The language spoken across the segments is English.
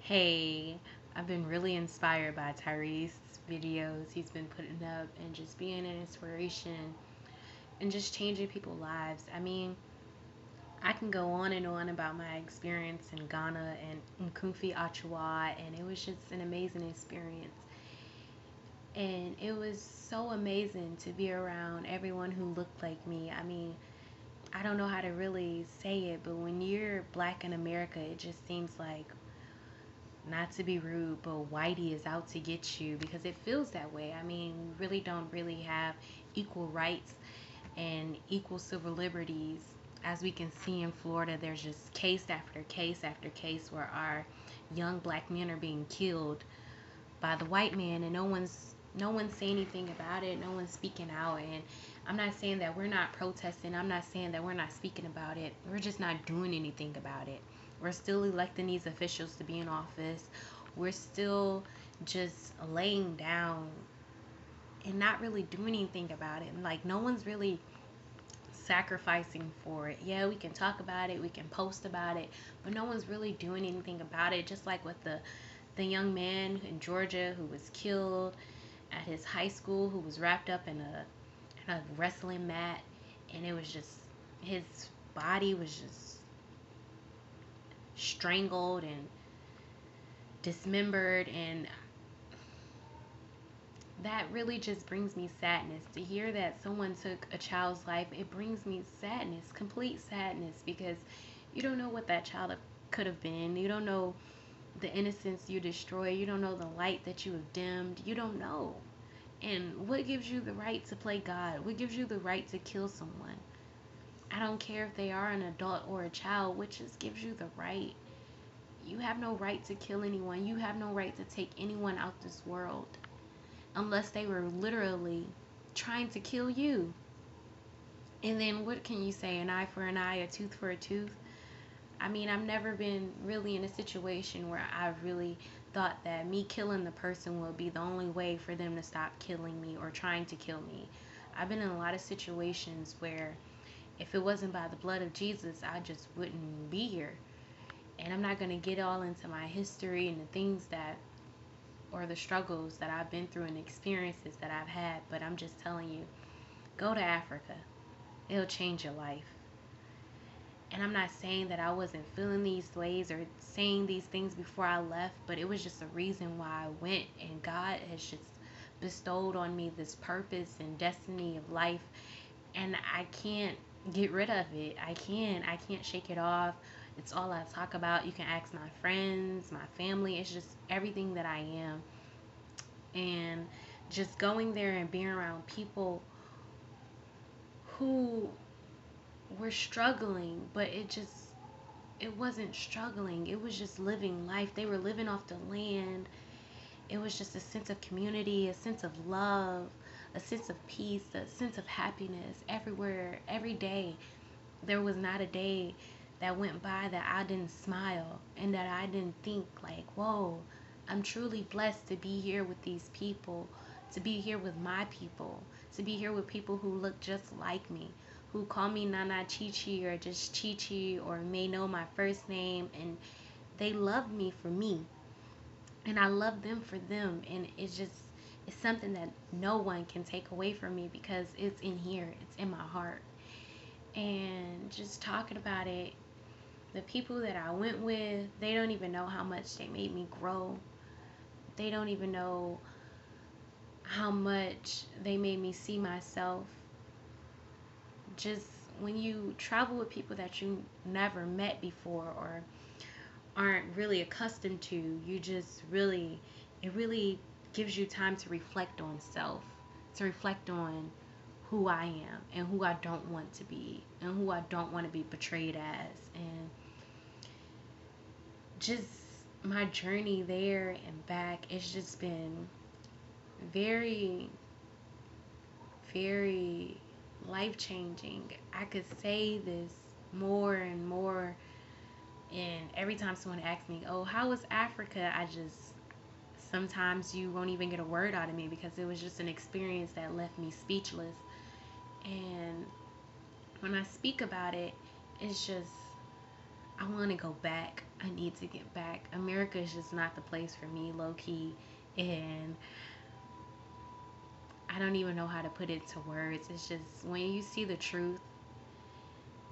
Hey, I've been really inspired by Tyrese's videos he's been putting up and just being an inspiration and just changing people's lives. I mean, I can go on and on about my experience in Ghana and Nkumfi Achua, and it was just an amazing experience. And it was so amazing to be around everyone who looked like me. I mean, I don't know how to really say it, but when you're black in America, it just seems like, not to be rude, but Whitey is out to get you because it feels that way. I mean, we really don't really have equal rights and equal civil liberties. As we can see in Florida, there's just case after case after case where our young black men are being killed by the white man, and no one's saying anything about it. No one's speaking out. And I'm not saying that we're not protesting. I'm not saying that we're not speaking about it. We're just not doing anything about it. We're still electing these officials to be in office. We're still just laying down and not really doing anything about it. And like, no one's really sacrificing for it. Yeah, we can talk about it, we can post about it, but no one's really doing anything about it. Just like with the young man in Georgia who was killed at his high school, who was wrapped up in a wrestling mat, and it was just, his body was just strangled and dismembered. And that really just brings me sadness to hear that someone took a child's life. It brings me sadness, complete sadness, because you don't know what that child could have been. You don't know the innocence you destroy. You don't know the light that you have dimmed. You don't know. And what gives you the right to play God? What gives you the right to kill someone? I don't care if they are an adult or a child, which just gives you the right. You have no right to kill anyone. You have no right to take anyone out this world unless they were literally trying to kill you. And then what can you say? An eye for an eye, a tooth for a tooth? I mean, I've never been really in a situation where I've really thought that me killing the person will be the only way for them to stop killing me or trying to kill me. I've been in a lot of situations where if it wasn't by the blood of Jesus, I just wouldn't be here. And I'm not going to get all into my history and the things that, or the struggles that I've been through and experiences that I've had, but I'm just telling you, go to Africa. It'll change your life. And I'm not saying that I wasn't feeling these ways or saying these things before I left, but it was just a reason why I went. And God has just bestowed on me this purpose and destiny of life. And I can't get rid of it. I can't shake it off. It's all I talk about. You can ask my friends, my family. It's just everything that I am. And just going there and being around people who were struggling, but it wasn't struggling. It was just living life. They were living off the land. It was just a sense of community, a sense of love, a sense of peace, a sense of happiness everywhere, every day. There was not a day that went by that I didn't smile and that I didn't think like, whoa, I'm truly blessed to be here with these people, to be here with my people, to be here with people who look just like me, who call me Nana Chi Chi or just Chi Chi or may know my first name, and they love me for me and I love them for them. And it's something that no one can take away from me because it's in here, it's in my heart. And just talking about it, the people that I went with, they don't even know how much they made me grow. They don't even know how much they made me see myself. Just when you travel with people that you never met before or aren't really accustomed to, you just really, it really gives you time to reflect on self, to reflect on who I am and who I don't want to be and who I don't want to be portrayed as. And just my journey there and back, it's just been very, very life changing. I could say this more and more, and every time someone asks me, oh, how was Africa? I just, sometimes you won't even get a word out of me because it was just an experience that left me speechless. And when I speak about it, it's just, I want to go back. I need to get back. America is just not the place for me, low key. And I don't even know how to put it to words. It's just when you see the truth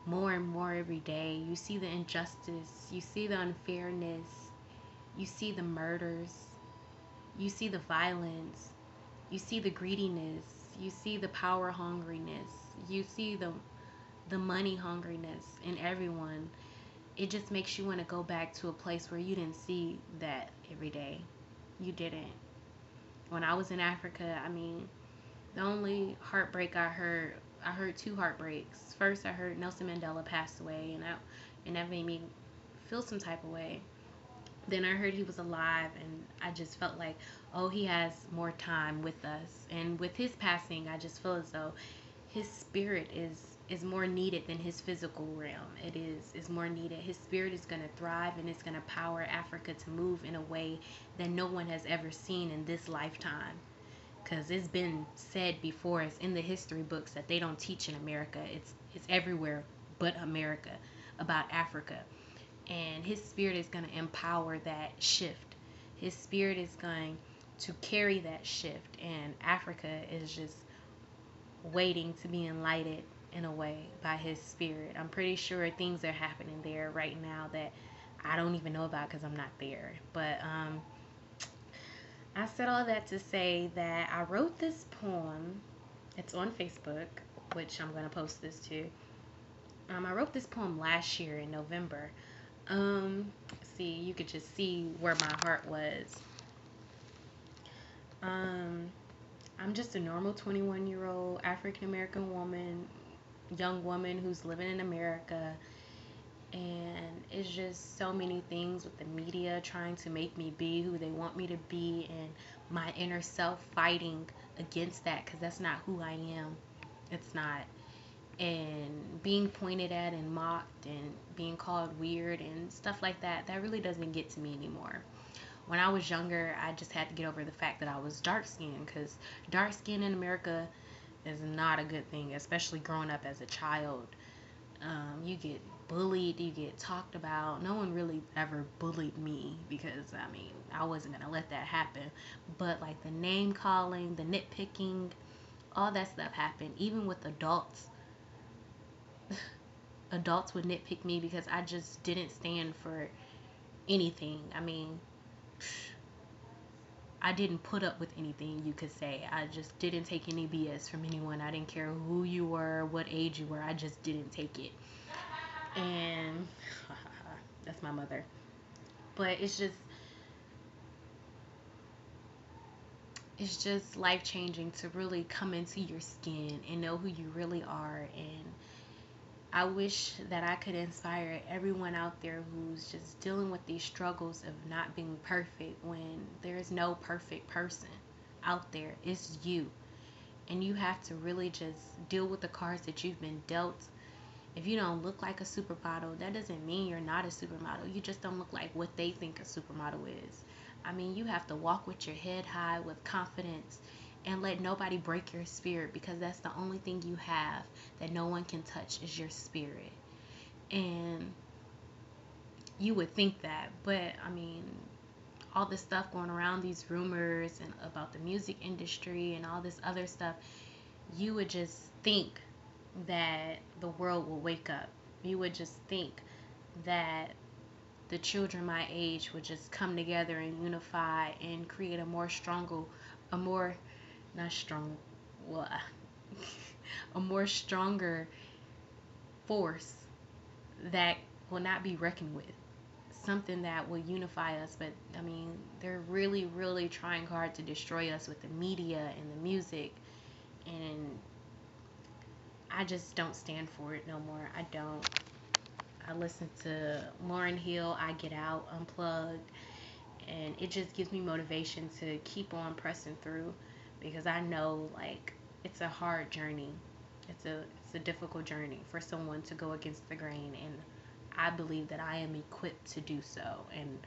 more and more every day, you see the injustice, you see the unfairness, you see the murders, you see the violence, you see the greediness, you see the power hungriness, you see the money hungriness in everyone. It just makes you want to go back to a place where you didn't see that every day. You didn't. When I was in Africa, I mean, the only heartbreak I heard two heartbreaks. First, I heard Nelson Mandela passed away, and that made me feel some type of way. Then I heard he was alive, and I just felt like, oh, he has more time with us. And with his passing, I just feel as though his spirit is more needed than his physical realm. It is more needed. His spirit is going to thrive, and it's going to power Africa to move in a way that no one has ever seen in this lifetime, because it's been said before. It's in the history books that they don't teach in America. It's everywhere but America about Africa. And his spirit is going to empower that shift. His spirit is going to carry that shift, and Africa is just waiting to be enlightened in a way by his spirit. I'm pretty sure things are happening there right now that I don't even know about because I'm not there. But I said all that to say that I wrote this poem. It's on Facebook, which I'm going to post this to. I wrote this poem last year in November. See, you could just see where my heart was. I'm just a normal 21-year-old African American woman, young woman who's living in America. And it's just so many things with the media trying to make me be who they want me to be, and my inner self fighting against that because that's not who I am. It's not. And being pointed at and mocked and being called weird and stuff like that, that really doesn't get to me anymore. When I was younger, I just had to get over the fact that I was dark skinned, because dark skin in America is not a good thing, especially growing up as a child. You get bullied, you get talked about. No one really ever bullied me because, I mean, I wasn't going to let that happen. But like the name calling, the nitpicking, all that stuff happened. Even with adults, adults would nitpick me because I just didn't stand for anything. I mean, I didn't put up with anything, you could say. I just didn't take any BS from anyone. I didn't care who you were, what age you were. I just didn't take it. And that's my mother. But it's just life changing to really come into your skin and know who you really are. And I wish that I could inspire everyone out there who's just dealing with these struggles of not being perfect, when there's no perfect person out there. It's you. And you have to really just deal with the cards that you've been dealt. If you don't look like a supermodel, that doesn't mean you're not a supermodel. You just don't look like what they think a supermodel is. I mean, you have to walk with your head high, with confidence, and let nobody break your spirit, because that's the only thing you have that no one can touch is your spirit. And you would think that, but I mean, all this stuff going around, these rumors and about the music industry and all this other stuff, you would just think that the world will wake up. You would just think that the children my age would just come together and unify and create a more, not strong, well, a more stronger force that will not be reckoned with. Something that will unify us. But I mean, they're really, really trying hard to destroy us with the media and the music. And I just don't stand for it no more. I don't. I listen to Lauryn Hill, I Get Out, Unplugged, and it just gives me motivation to keep on pressing through, because I know, like, it's a hard journey. It's a difficult journey for someone to go against the grain, and I believe that I am equipped to do so, and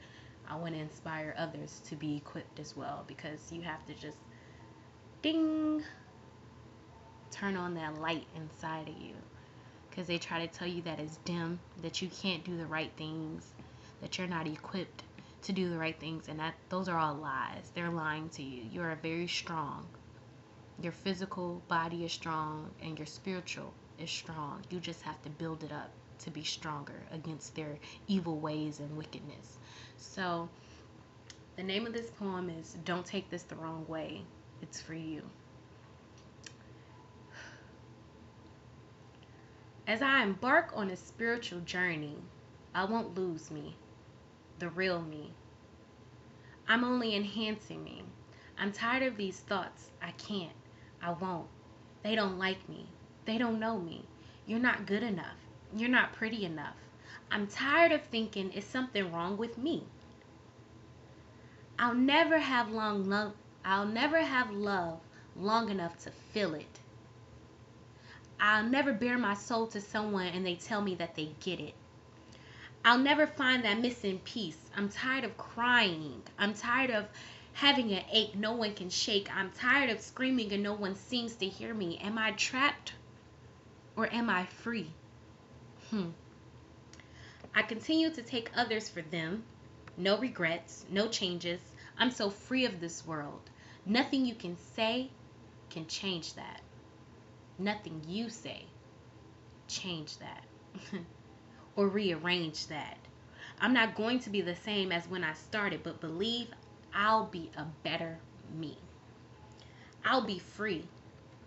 I want to inspire others to be equipped as well, because you have to just ding, turn on that light inside of you, because they try to tell you that it's dim, that you can't do the right things, that you're not equipped to do the right things, and that those are all lies. They're lying to you. You are very strong. Your physical body is strong and your spiritual is strong. You just have to build it up to be stronger against their evil ways and wickedness. So the name of this poem is Don't Take This the Wrong Way. It's for you. As I embark on a spiritual journey, I won't lose me, the real me. I'm only enhancing me. I'm tired of these thoughts. I can't. I won't. They don't like me. They don't know me. You're not good enough. You're not pretty enough. I'm tired of thinking it's something wrong with me. I'll never have love long enough to feel it. I'll never bare my soul to someone and they tell me that they get it. I'll never find that missing piece. I'm tired of crying. I'm tired of having an ache no one can shake. I'm tired of screaming and no one seems to hear me. Am I trapped or am I free? I continue to take others for them. No regrets, no changes. I'm so free of this world. Nothing you can say can change that. Nothing you say change that or rearrange that. I'm not going to be the same as when I started, but believe I'll be a better me. I'll be free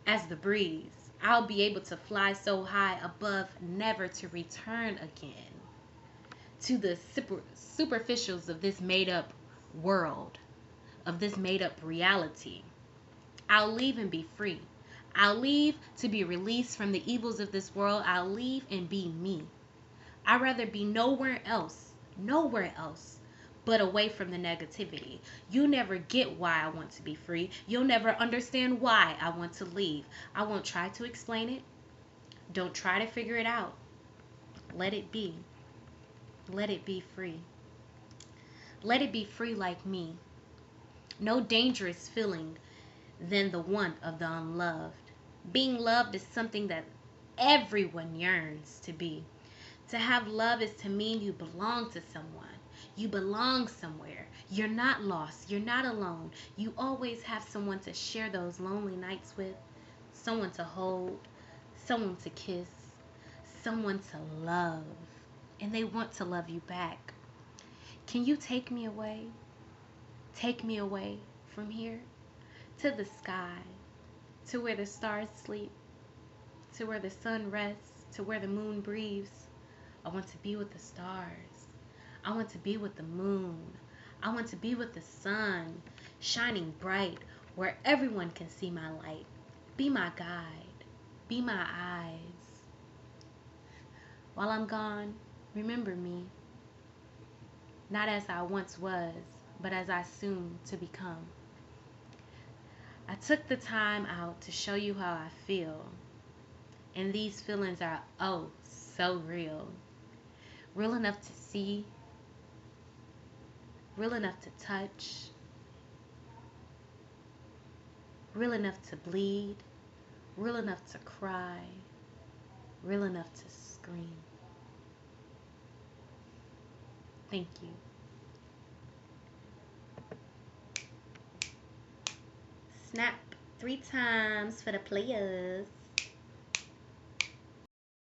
as the breeze. I'll be able to fly so high above, never to return again to the superficials of this made up world, of this made up reality. I'll leave and be free. I'll leave to be released from the evils of this world. I'll leave and be me. I'd rather be nowhere else but away from the negativity. You never get why I want to be free. You'll never understand why I want to leave. I won't try to explain it. Don't try to figure it out. Let it be. Let it be free. Let it be free like me. No dangerous feeling than the want of the unloved. Being loved is something that everyone yearns to be. To have love is to mean you belong to someone. You belong somewhere. You're not lost. You're not alone. You always have someone to share those lonely nights with, someone to hold, someone to kiss, someone to love. And they want to love you back. Can you take me away? Take me away from here to the sky, to where the stars sleep, to where the sun rests, to where the moon breathes. I want to be with the stars. I want to be with the moon. I want to be with the sun, shining bright where everyone can see my light. Be my guide. Be my eyes. While I'm gone, remember me. Not as I once was, but as I soon to become. I took the time out to show you how I feel. And these feelings are oh so real. Real enough to see. Real enough to touch. Real enough to bleed. Real enough to cry. Real enough to scream. Thank you. Snap 3 times for the players.